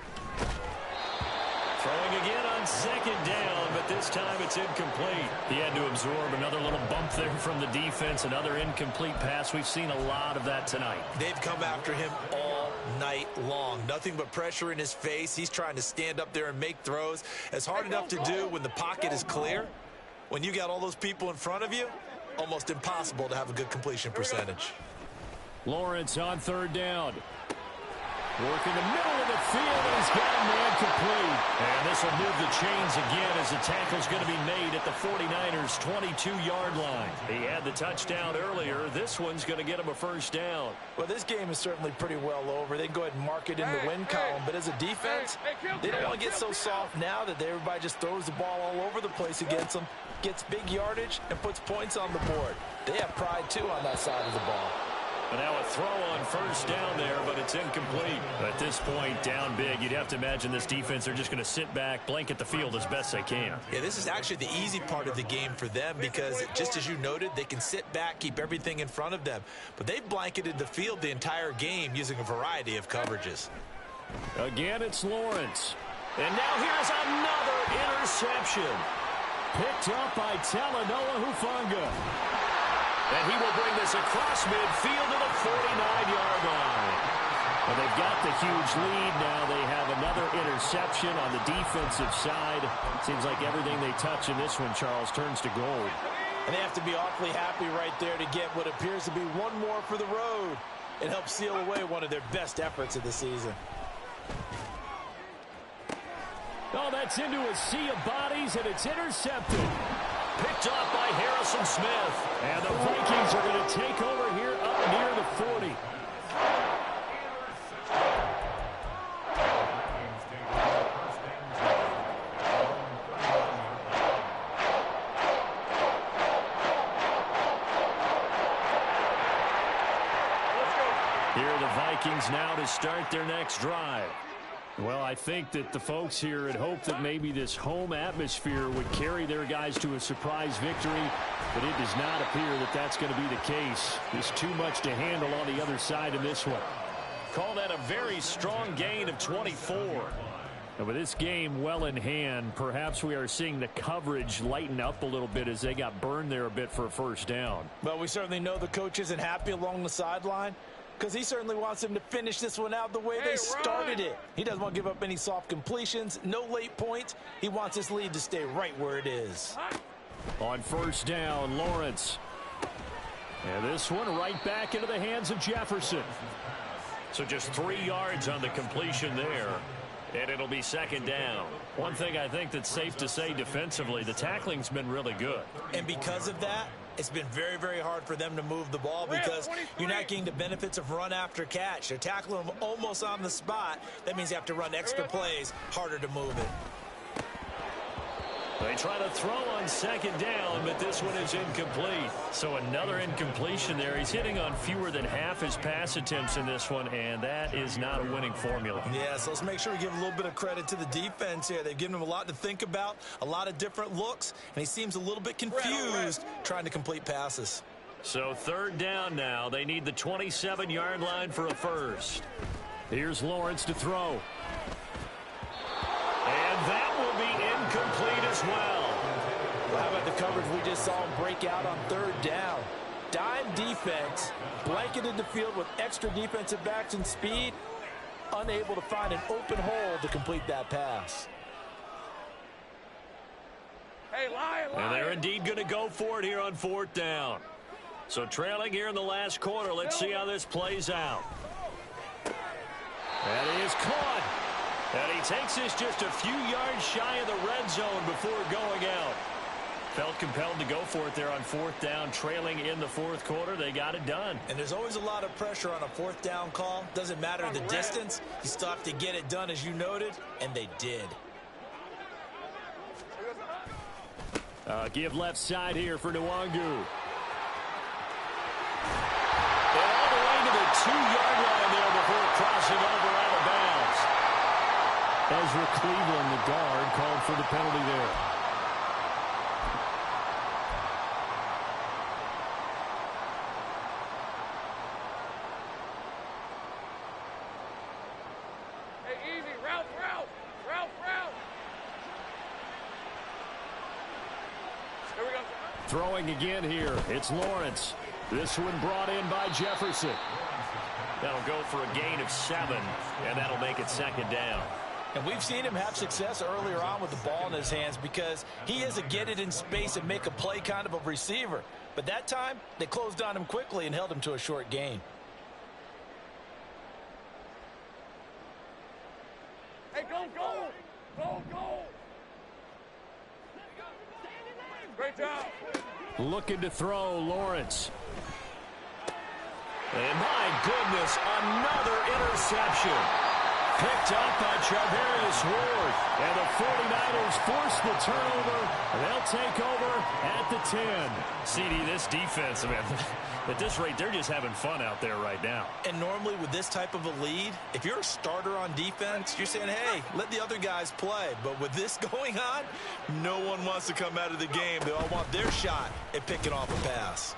Throwing again on second down, but this time it's incomplete. He had to absorb another little bump there from the defense, another incomplete pass. We've seen a lot of that tonight. They've come after him all night long. Nothing but pressure in his face. He's trying to stand up there and make throws. It's hard enough to do when the pocket is clear. When you got all those people in front of you, almost impossible to have a good completion percentage. Lawrence on third down. Working the middle of the field, and he's got a man complete. And this will move the chains again as the tackle's going to be made at the 49ers' 22-yard line. He had the touchdown earlier. This one's going to get him a first down. Well, this game is certainly pretty well over. They can go ahead and mark it in the win column. But as a defense, they don't want to get so soft now that everybody just throws the ball all over the place against them, gets big yardage, and puts points on the board. They have pride, too, on that side of the ball. And now a throw on first down there, but it's incomplete. At this point, down big, you'd have to imagine this defense, they're just going to sit back, blanket the field as best they can. Yeah, this is actually the easy part of the game for them because, just as you noted, they can sit back, keep everything in front of them. But they've blanketed the field the entire game using a variety of coverages. Again, it's Lawrence. And now here's another interception. Picked up by Talanoa Hufanga. And he will bring this across midfield to the 49-yard line. Well, they've got the huge lead. Now they have another interception on the defensive side. Seems like everything they touch in this one, Charles, turns to gold. And they have to be awfully happy right there to get what appears to be one more for the road. It helps seal away one of their best efforts of the season. Oh, that's into a sea of bodies, and it's intercepted. Picked off by Harrison Smith. And the Vikings are going to take over here up near the 40. Here are the Vikings now to start their next drive. Well, I think that the folks here had hoped that maybe this home atmosphere would carry their guys to a surprise victory, but it does not appear that that's going to be the case. There's too much to handle on the other side of this one. Call that a very strong gain of 24. And with this game well in hand, perhaps we are seeing the coverage lighten up a little bit as they got burned there a bit for a first down. Well, we certainly know the coach isn't happy along the sideline, because he certainly wants them to finish this one out the way they started it. He doesn't want to give up any soft completions, no late points. He wants his lead to stay right where it is. On first down, Lawrence. And this one right back into the hands of Jefferson. So just 3 yards on the completion there. And it'll be second down. One thing I think that's safe to say defensively, the tackling's been really good. And because of that, it's been very, very hard for them to move the ball because you're not getting the benefits of run after catch. They're tackling them almost on the spot. That means you have to run extra plays, harder to move it. They try to throw on second down, but this one is incomplete. So another incompletion there. He's hitting on fewer than half his pass attempts in this one, and that is not a winning formula. Yeah, so let's make sure we give a little bit of credit to the defense here. They've given him a lot to think about, a lot of different looks, and he seems a little bit confused trying to complete passes. So third down now. They need the 27-yard line for a first. Here's Lawrence to throw. And that will be incomplete as well. Well, how about the coverage we just saw him break out on third down? Dime defense, blanketed the field with extra defensive backs and speed, unable to find an open hole to complete that pass. Hey, Lion. And they're indeed going to go for it here on fourth down. So trailing here in the last quarter. Let's see how this plays out. That is caught. And he takes this just a few yards shy of the red zone before going out. Felt compelled to go for it there on fourth down, trailing in the fourth quarter. They got it done. And there's always a lot of pressure on a fourth down call. Doesn't matter the distance. You still have to get it done, as you noted, and they did. Give left side here for Nwangu. And all the way to the 2-yard line there before crossing over out of bounds. Ezra Cleveland, the guard, called for the penalty there. Hey, easy. Route. Here we go. Throwing again here. It's Lawrence. This one brought in by Jefferson. That'll go for a gain of 7, and that'll make it second down. And we've seen him have success earlier on with the ball in his hands because he is a get it in space and make a play kind of a receiver. But that time, they closed on him quickly and held him to a short gain. Hey, go. Great job. Looking to throw, Lawrence. And my goodness, another interception. Picked up by Charvarius Ward. And the 49ers force the turnover. And they'll take over at the 10. CD, this defense, man, at this rate, they're just having fun out there right now. And normally with this type of a lead, if you're a starter on defense, you're saying, hey, let the other guys play. But with this going on, no one wants to come out of the game. They all want their shot at picking off a pass.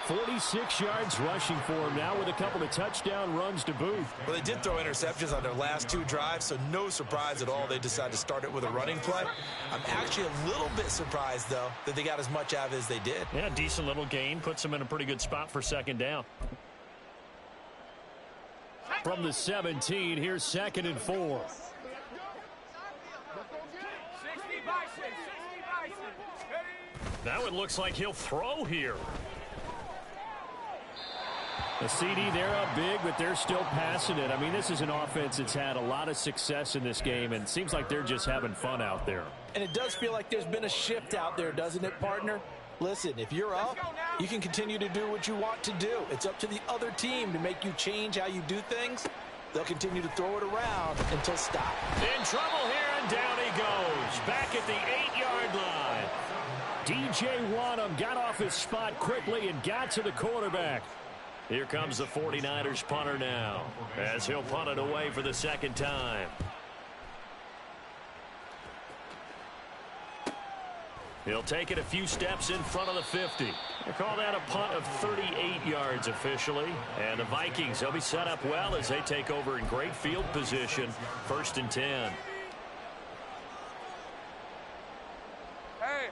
46 yards rushing for him now with a couple of touchdown runs to boot. Well, they did throw interceptions on their last 2 drives, so no surprise at all they decided to start it with a running play. I'm actually a little bit surprised, though, that they got as much out of it as they did. Yeah, decent little gain. Puts them in a pretty good spot for second down. From the 17, here's 2nd and 4. 60 Bison. Now it looks like he'll throw here. The CD, they're up big, but they're still passing it. I mean, this is an offense that's had a lot of success in this game, and it seems like they're just having fun out there. And it does feel like there's been a shift out there, doesn't it, partner? Listen, if you're up, you can continue to do what you want to do. It's up to the other team to make you change how you do things. They'll continue to throw it around until stop. In trouble here, and down he goes. Back at the 8-yard line. DJ Wonnum got off his spot quickly and got to the quarterback. Here comes the 49ers punter now, as he'll punt it away for the second time. He'll take it a few steps in front of the 50. They call that a punt of 38 yards officially. And the Vikings, they'll be set up well as they take over in great field position. 1st and 10. Hey.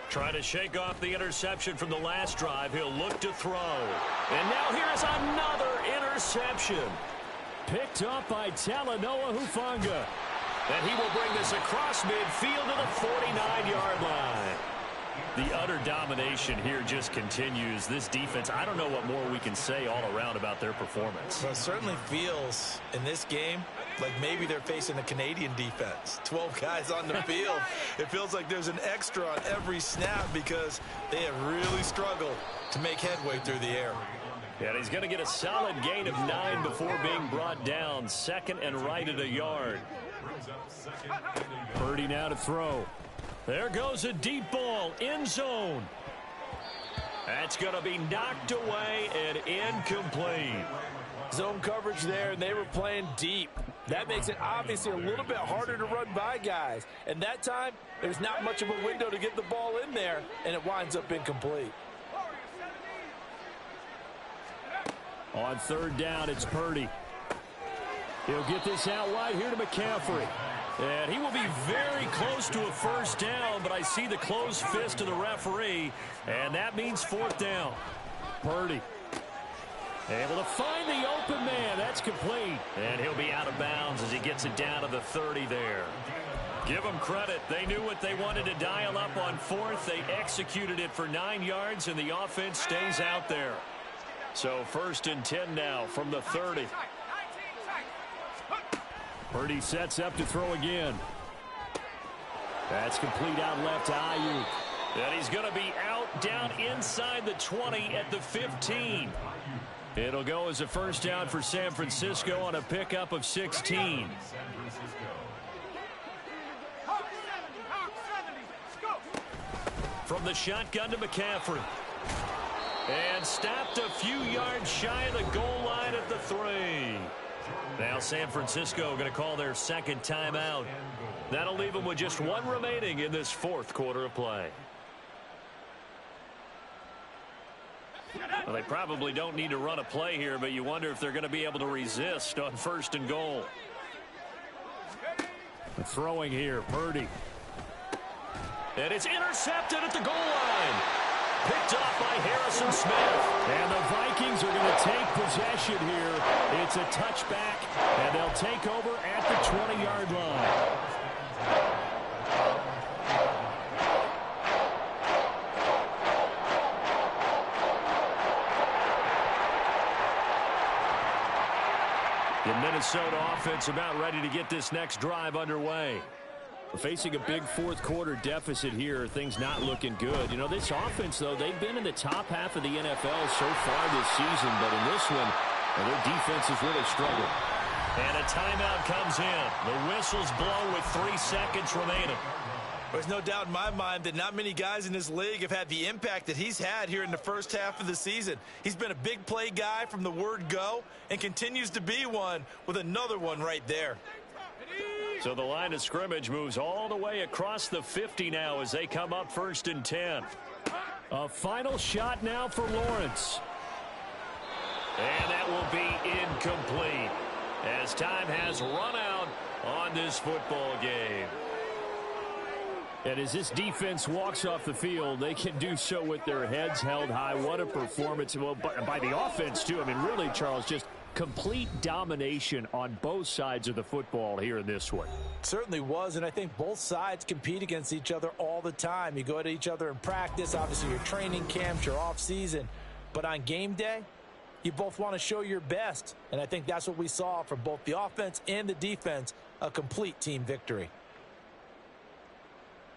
Trying to shake off the interception from the last drive. He'll look to throw. And now here's another interception. Picked up by Talanoa Hufanga. And he will bring this across midfield to the 49-yard line. The utter domination here just continues. This defense, I don't know what more we can say all around about their performance. Well, it certainly feels in this game like maybe they're facing a Canadian defense. 12 guys on the field. It feels like there's an extra on every snap because they have really struggled to make headway through the air. And he's going to get a solid gain of 9 before being brought down. 2nd and right at a yard. Purdy now to throw. There goes a deep ball, end zone. That's going to be knocked away and incomplete. Zone coverage there, and they were playing deep. That makes it obviously a little bit harder to run by guys. And that time, there's not much of a window to get the ball in there, and it winds up incomplete. On 3rd down, it's Purdy. He'll get this out wide here to McCaffrey. And he will be very close to a 1st down, but I see the closed fist of the referee, and that means 4th down. Purdy able to find the open man. That's complete. And he'll be out of bounds as he gets it down to the 30 there. Give them credit. They knew what they wanted to dial up on 4th. They executed it for 9 yards, and the offense stays out there. So 1st and 10 now from the 30. Purdy sets up to throw again. That's complete out left to Ayuk. And he's going to be out down inside the 20 at the 15. It'll go as a 1st down for San Francisco on a pickup of 16. From the shotgun to McCaffrey. And stopped a few yards shy of the goal line at the 3. Now San Francisco going to call their second timeout. That'll leave them with just one remaining in this fourth quarter of play. Well, they probably don't need to run a play here, but you wonder if they're going to be able to resist on 1st and goal. Throwing here, Purdy. And it's intercepted at the goal line. Picked off by Harrison Smith. And the Vikings are going to take possession here. It's a touchback, and they'll take over at the 20-yard line. The Minnesota offense about ready to get this next drive underway. Facing a big fourth quarter deficit here, things not looking good. You know, this offense, though, they've been in the top half of the NFL so far this season, but in this one, their defense has really struggled. And a timeout comes in. The whistles blow with 3 seconds remaining. There's no doubt in my mind that not many guys in this league have had the impact that he's had here in the first half of the season. He's been a big play guy from the word go and continues to be one with another one right there. So the line of scrimmage moves all the way across the 50 now as they come up 1st and 10. A final shot now for Lawrence. And that will be incomplete as time has run out on this football game. And as this defense walks off the field, they can do so with their heads held high. What a performance. Well, by the offense, too. I mean, really, Charles, just complete domination on both sides of the football here in this one. Certainly was, and I think both sides compete against each other all the time. You go at each other in practice, obviously your training camps, your off season, but on game day, you both want to show your best, and I think that's what we saw from both the offense and the defense, a complete team victory.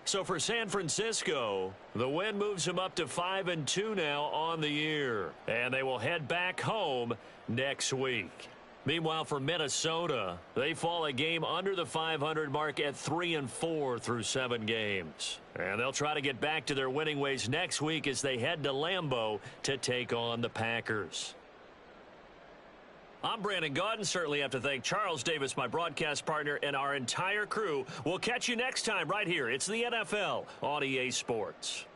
So for San Francisco, the win moves them up to 5-2 now on the year, and they will head back home next week. Meanwhile, for Minnesota, they fall a game under the 500 mark at 3-4 through 7 games. And they'll try to get back to their winning ways next week as they head to Lambeau to take on the Packers. I'm Brandon Gaudin. Certainly have to thank Charles Davis, my broadcast partner, and our entire crew. We'll catch you next time right here. It's the NFL on EA Sports.